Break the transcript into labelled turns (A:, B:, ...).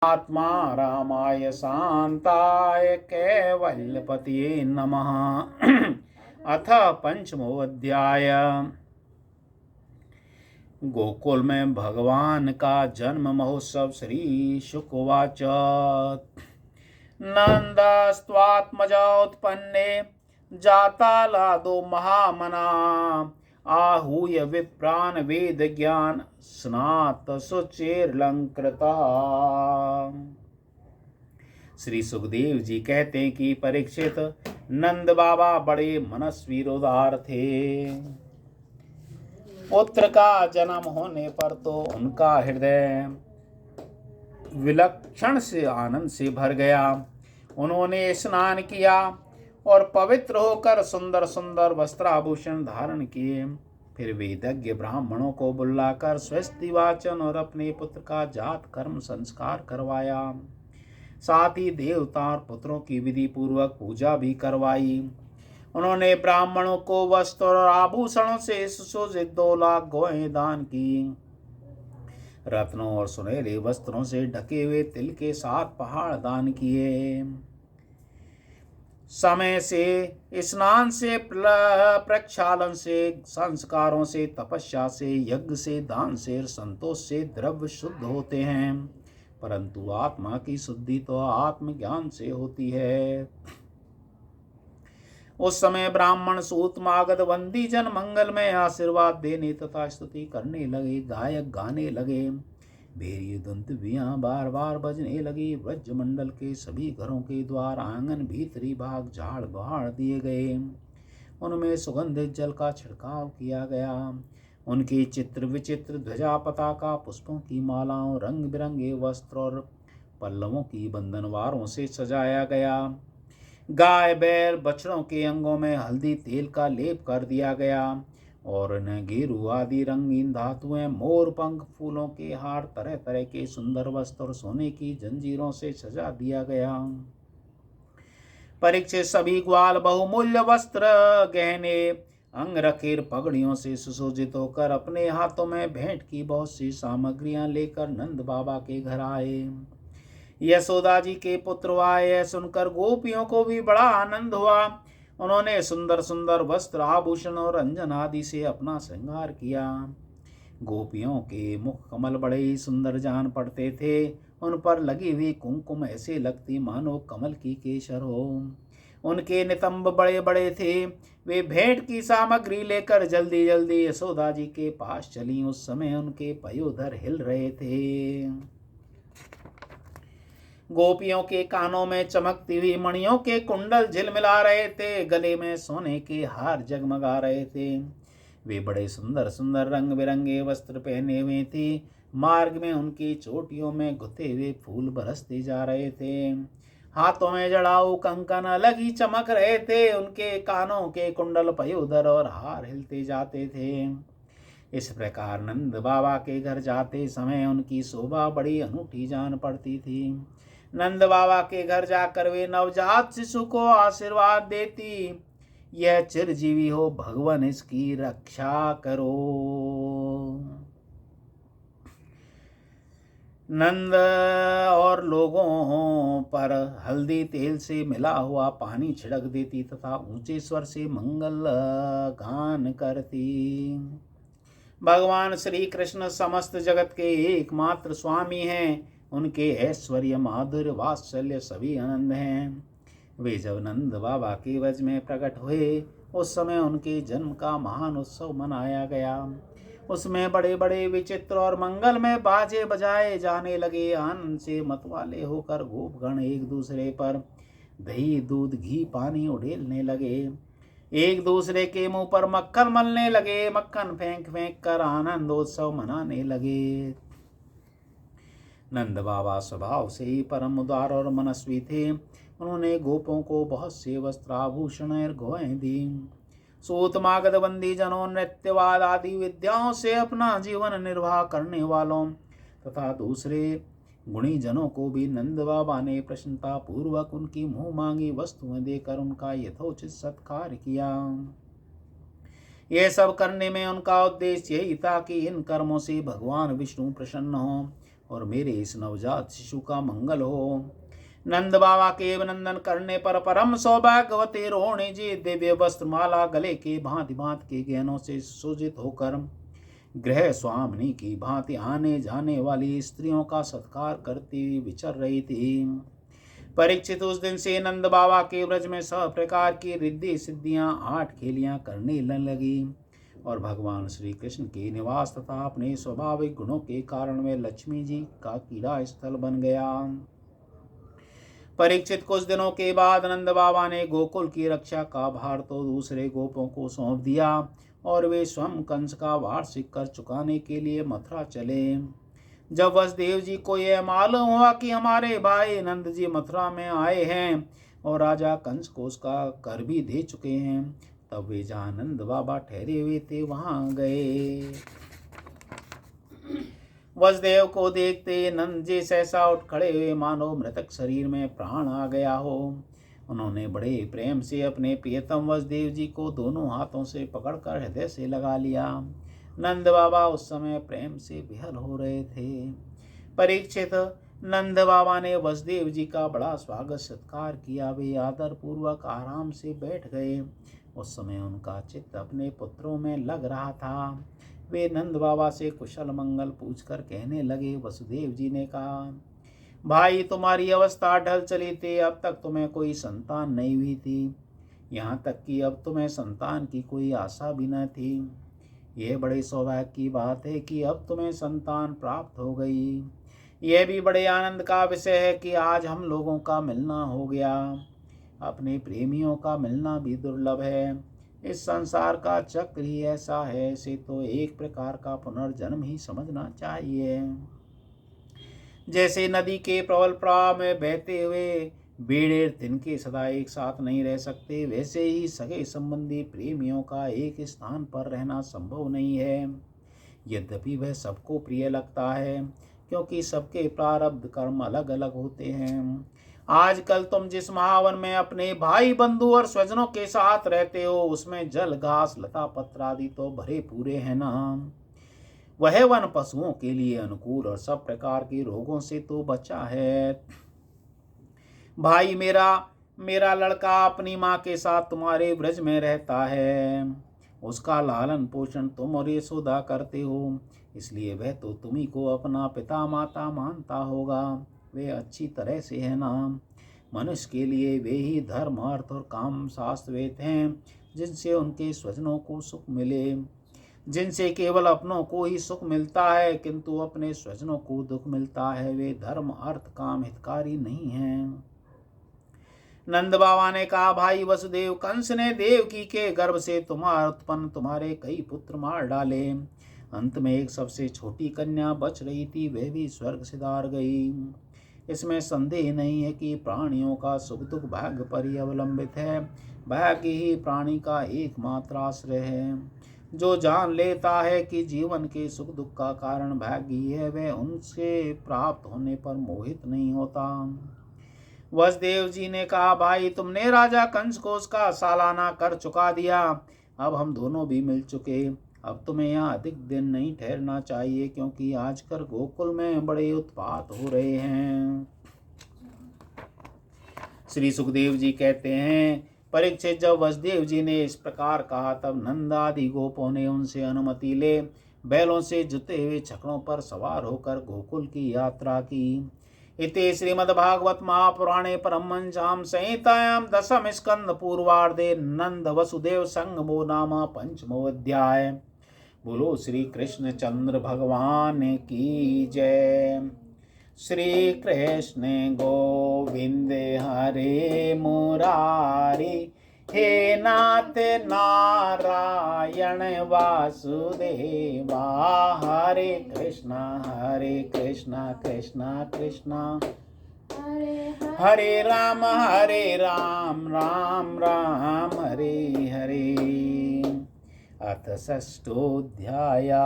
A: आत्मा रामाय शांताय कैवल्यपतये नमः। अथ पंचमोऽध्याय। गोकुल में भगवान का जन्म महोत्सव। श्री शुक उवाच। नंदस्त्वात्मजा उत्पन्ने जाता लादो महामना आहूय विप्रान वेद ज्ञान स्नात सुचेर्लंकृता। श्री सुखदेव जी कहते हैं कि परीक्षित, नंद बाबा बड़े मनस्वी उदार थे। पुत्र का जन्म होने पर तो उनका हृदय विलक्षण से आनंद से भर गया। उन्होंने स्नान किया और पवित्र होकर सुंदर सुंदर वस्त्राभूषण धारण किए। फिर वेदज्ञ ब्राह्मणों को बुलाकर स्वस्ति वाचन और अपने पुत्र का जात कर्म संस्कार करवाया। साथ ही देवता और पुत्रों की विधि पूर्वक पूजा भी करवाई। उन्होंने ब्राह्मणों को वस्त्र और आभूषणों से सुशोभित 2 लाख गौएं दान की। रत्नों और सुनहरे वस्त्रों से ढके हुए तिल के 7 पहाड़ दान किए। समय से, स्नान से, प्रक्षालन से, संस्कारों से, तपस्या से, यज्ञ से, दान से, संतोष से द्रव्य शुद्ध होते हैं, परंतु आत्मा की शुद्धि तो आत्मज्ञान से होती है। उस समय ब्राह्मण सूत मागध वंदी जन मंगल में आशीर्वाद देने तथा स्तुति करने लगे। गायक गाने लगे। भेरी दुंदुभियां बार बार बजने लगी। व्रज मंडल के सभी घरों के द्वार, आंगन, भीतरी भाग झाड़ बहाड़ दिए गए। उनमें सुगंधित जल का छिड़काव किया गया। उनकी चित्र विचित्र ध्वजा, पताका, पुष्पों की मालाओं, रंग बिरंगे वस्त्र और पल्लवों की बंधनवारों से सजाया गया। गाय बैल बछड़ों के अंगों में हल्दी तेल का लेप कर दिया गया और न गेरू आदि रंगीन धातुएं, मोर पंख, फूलों के हार, तरह तरह के सुंदर वस्त्र और सोने की जंजीरों से सजा दिया गया। परीक्षित, सभी ग्वाल बहुमूल्य वस्त्र, गहने, अंगरखेर, पगड़ियों से सुसज्जित होकर अपने हाथों में भेंट की बहुत सी सामग्रियां लेकर नंद बाबा के घर आए। यशोदा जी के पुत्र आए सुनकर गोपियों को भी बड़ा आनंद हुआ। उन्होंने सुंदर सुंदर वस्त्र, आभूषण और अंजन आदि से अपना श्रृंगार किया। गोपियों के मुख कमल बड़े ही सुंदर जान पड़ते थे। उन पर लगी हुई कुमकुम ऐसे लगती मानो कमल की केसर हो। उनके नितंब बड़े बड़े थे। वे भेंट की सामग्री लेकर जल्दी जल्दी यशोदा जी के पास चली। उस समय उनके पयोधर हिल रहे थे। गोपियों के कानों में चमकती हुई मणियों के कुंडल झिलमिला रहे थे। गले में सोने के हार जगमगा रहे थे। वे बड़े सुंदर सुंदर रंग बिरंगे वस्त्र पहने हुए थे। मार्ग में उनकी चोटियों में गुथे हुए फूल बरसते जा रहे थे। हाथों में जड़ाऊ कंकन अलग ही चमक रहे थे। उनके कानों के कुंडल, पयोधर और हार हिलते जाते थे। इस प्रकार नंद बाबा के घर जाते समय उनकी शोभा बड़ी अनूठी जान पड़ती थी। नंद बाबा के घर जाकर वे नवजात शिशु को आशीर्वाद देती, यह चिरजीवी हो, भगवान इसकी रक्षा करो। नंद और लोगों पर हल्दी तेल से मिला हुआ पानी छिड़क देती तथा ऊंचे स्वर से मंगल गान करती। भगवान श्री कृष्ण समस्त जगत के एकमात्र स्वामी हैं। उनके ऐश्वर्य, माधुर्य, वात्सल्य सभी आनंद हैं। वे जब नंद बाबा के व्रज में प्रकट हुए, उस समय उनके जन्म का महान उत्सव मनाया गया। उसमें बड़े बड़े विचित्र और मंगल में बाजे बजाए जाने लगे। आनंद से मतवाले होकर गोपगण एक दूसरे पर दही, दूध, घी, पानी उड़ेलने लगे। एक दूसरे के मुंह पर मक्खन मलने लगे। मक्खन फेंक फेंक कर आनंदोत्सव मनाने लगे। नंद बाबा स्वभाव से ही परम उदार और मनस्वी थे। उन्होंने गोपों को बहुत से वस्त्राभूषण और गौएं दी। सूत मागध बंदी जनों, नृत्यवाद आदि विद्याओं से अपना जीवन निर्वाह करने वालों तथा दूसरे गुणी जनों को भी नंद बाबा ने प्रसन्नता पूर्वक उनकी मुंह मांगी वस्तुएं देकर उनका यथोचित सत्कार किया। यह सब करने में उनका उद्देश्य यही था कि इन कर्मों से भगवान विष्णु प्रसन्न हो और मेरे इस नवजात शिशु का मंगल हो। नंद बाबा के अभिनंदन करने पर परम सौभाग्यवती रोहिणी जी दिव्य वस्त्रमाला गले के भांति भांति के गहनों से सुसज्जित होकर गृह स्वामिनी की भांति आने जाने वाली स्त्रियों का सत्कार करती हुई विचर रही थी। परीक्षित, उस दिन से नंद बाबा के व्रज में सब प्रकार की रिद्धि सिद्धियां 8 खेलियां करने लगी और भगवान श्री कृष्ण के निवास तथा अपने स्वाभाविक गुणों के कारण वे लक्ष्मी जी का क्रीड़ा स्थल बन गया। परीक्षित, कुछ दिनों के बाद नंद बाबा ने गोकुल की रक्षा का भार तो दूसरे गोपों को सौंप दिया और वे स्वयं कंस का वार्षिक कर चुकाने के लिए मथुरा चले। जब वसुदेव जी को यह मालूम हुआ कि हमारे भाई नंद जी मथुरा में आए हैं और राजा कंस को उसका कर भी दे चुके हैं, तब वे जहाँ नंद बाबा ठहरे हुए थे वहां गए। वसुदेव को देखते नंद जी सहसा उठ खड़े हुए मानो मृतक शरीर में प्राण आ गया हो। उन्होंने बड़े प्रेम से अपने प्रियतम वसुदेव जी को दोनों हाथों से पकड़कर हृदय से लगा लिया। नंद बाबा उस समय प्रेम से विहल हो रहे थे। परीक्षित, नंद बाबा ने वसुदेव जी का बड़ा स्वागत सत्कार किया। वे आदर पूर्वक आराम से बैठ गए। उस समय उनका चित्त अपने पुत्रों में लग रहा था। वे नंद बाबा से कुशल मंगल पूछकर कहने लगे। वसुदेव जी ने कहा, भाई तुम्हारी अवस्था ढल चली थी, अब तक तुम्हें कोई संतान नहीं हुई थी, यहाँ तक कि अब तुम्हें संतान की कोई आशा भी न थी। यह बड़े सौभाग्य की बात है कि अब तुम्हें संतान प्राप्त हो गई। यह भी बड़े आनंद का विषय है कि आज हम लोगों का मिलना हो गया। अपने प्रेमियों का मिलना भी दुर्लभ है। इस संसार का चक्र ही ऐसा है, इसे तो एक प्रकार का पुनर्जन्म ही समझना चाहिए। जैसे नदी के प्रबल प्रवाह में बहते हुए बेड़े तिनके सदा एक साथ नहीं रह सकते, वैसे ही सगे संबंधी प्रेमियों का एक स्थान पर रहना संभव नहीं है। यद्यपि वह सबको प्रिय लगता है, क्योंकि सबके प्रारब्ध कर्म अलग अलग होते हैं। आजकल तुम जिस महावन में अपने भाई बंधु और स्वजनों के साथ रहते हो, उसमें जल घास लता पत्र आदि तो भरे पूरे हैं ना। वह वन पशुओं के लिए अनुकूल और सब प्रकार के रोगों से तो बचा है। भाई मेरा लड़का अपनी माँ के साथ तुम्हारे ब्रज में रहता है। उसका लालन पोषण तुम और यशोदा करते हो, इसलिए वह तो तुम्ही को अपना पिता माता मानता होगा। वे अच्छी तरह से है ना। मनुष्य के लिए वे ही धर्म अर्थ और काम शास्त्रवेद हैं, जिनसे उनके स्वजनों को सुख मिले। जिनसे केवल अपनों को ही सुख मिलता है, किंतु अपने स्वजनों को दुख मिलता है, वे धर्म अर्थ काम हितकारी नहीं हैं। नंद बाबा ने कहा, भाई वसुदेव, कंस ने देवकी के गर्भ से तुम्हारे कई पुत्र मार डाले। अंत में एक सबसे छोटी कन्या बच रही थी, वह भी स्वर्ग सिधार गई। इसमें संदेह नहीं है कि प्राणियों का सुख दुख भाग्य पर ही अवलंबित है। भाग्य ही प्राणी का एकमात्र आश्रय है। जो जान लेता है कि जीवन के सुख दुख का कारण भाग्य ही है, वह उनसे प्राप्त होने पर मोहित नहीं होता। वसुदेव जी ने कहा, भाई तुमने राजा कंस को उसका सालाना कर चुका दिया। अब हम दोनों भी मिल चुके। अब तुम्हें यहाँ अधिक दिन नहीं ठहरना चाहिए, क्योंकि आजकल गोकुल में बड़े उत्पात हो रहे हैं। श्री सुखदेव जी कहते हैं, परीक्षित, जब वसुदेव जी ने इस प्रकार कहा, तब नंद आदि गोपों ने उनसे अनुमति ले बैलों से जुते हुए छकड़ों पर सवार होकर गोकुल की यात्रा की। इति श्रीमद्भागवत महापुराणे परमहंस्यां संहितायां दशम स्कंद पूर्वार्धे नंद वसुदेव संगमो नाम पंचमो अध्याय। बोलो श्री कृष्ण चंद्र भगवान की जय। श्री कृष्ण गोविंद हरे मुरारी, हे नाथ नारायण वासुदेवा। हरे कृष्णा कृष्णा कृष्णा हरे राम राम राम हरे हरे। अथ षष्ठोऽध्यायः।